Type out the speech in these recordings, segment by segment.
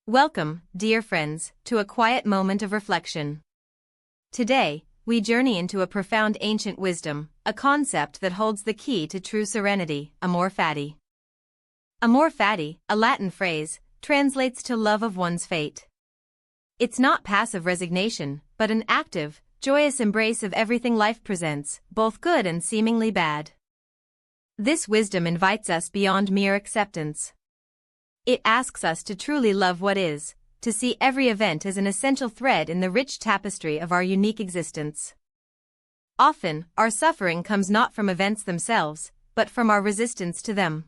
Welcome, dear friends, to a quiet moment of reflection. Today, we journey into a profound ancient wisdom, a concept that holds the key to true serenity, Amor Fati. Amor Fati, a Latin phrase, translates to love of one's fate. It's not passive resignation, but an active, joyous embrace of everything life presents, both good and seemingly bad. This wisdom invites us beyond mere acceptance. It asks us to truly love what is, to see every event as an essential thread in the rich tapestry of our unique existence. Often, our suffering comes not from events themselves, but from our resistance to them.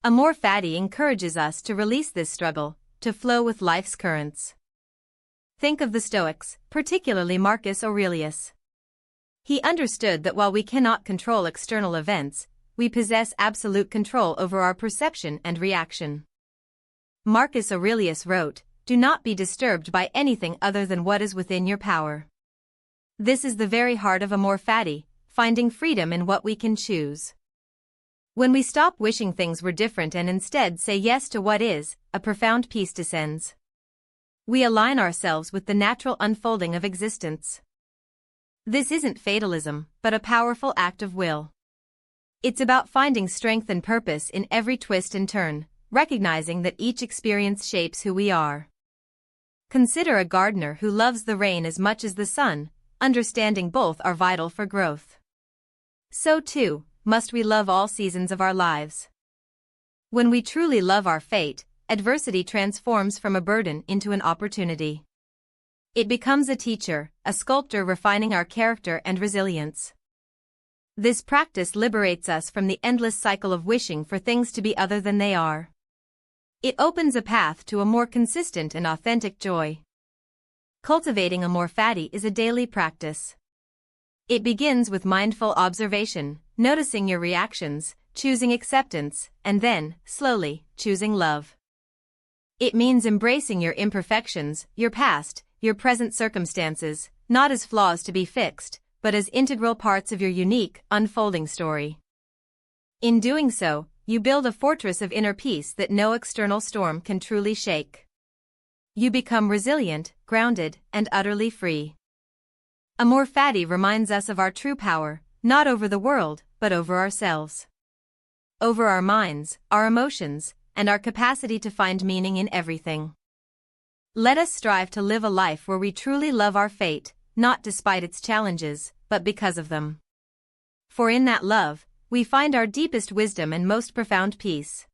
Amor Fati encourages us to release this struggle, to flow with life's currents. Think of the Stoics, particularly Marcus Aurelius. He understood that while we cannot control external events, we possess absolute control over our perception and reaction. Marcus Aurelius wrote, "Do not be disturbed by anything other than what is within your power." This is the very heart of Amor Fati, finding freedom in what we can choose. When we stop wishing things were different and instead say yes to what is, a profound peace descends. We align ourselves with the natural unfolding of existence. This isn't fatalism, but a powerful act of will. It's about finding strength and purpose in every twist and turn, recognizing that each experience shapes who we are. Consider a gardener who loves the rain as much as the sun, understanding both are vital for growth. So too, must we love all seasons of our lives. When we truly love our fate, adversity transforms from a burden into an opportunity. It becomes a teacher, a sculptor refining our character and resilience. This practice liberates us from the endless cycle of wishing for things to be other than they are. It opens a path to a more consistent and authentic joy. Cultivating Amor Fati is a daily practice. It begins with mindful observation, noticing your reactions, choosing acceptance, and then, slowly, choosing love. It means embracing your imperfections, your past, your present circumstances, not as flaws to be fixed, but as integral parts of your unique, unfolding story. In doing so, you build a fortress of inner peace that no external storm can truly shake. You become resilient, grounded, and utterly free. Amor Fati reminds us of our true power, not over the world, but over ourselves. Over our minds, our emotions, and our capacity to find meaning in everything. Let us strive to live a life where we truly love our fate, not despite its challenges, but because of them. For in that love, we find our deepest wisdom and most profound peace.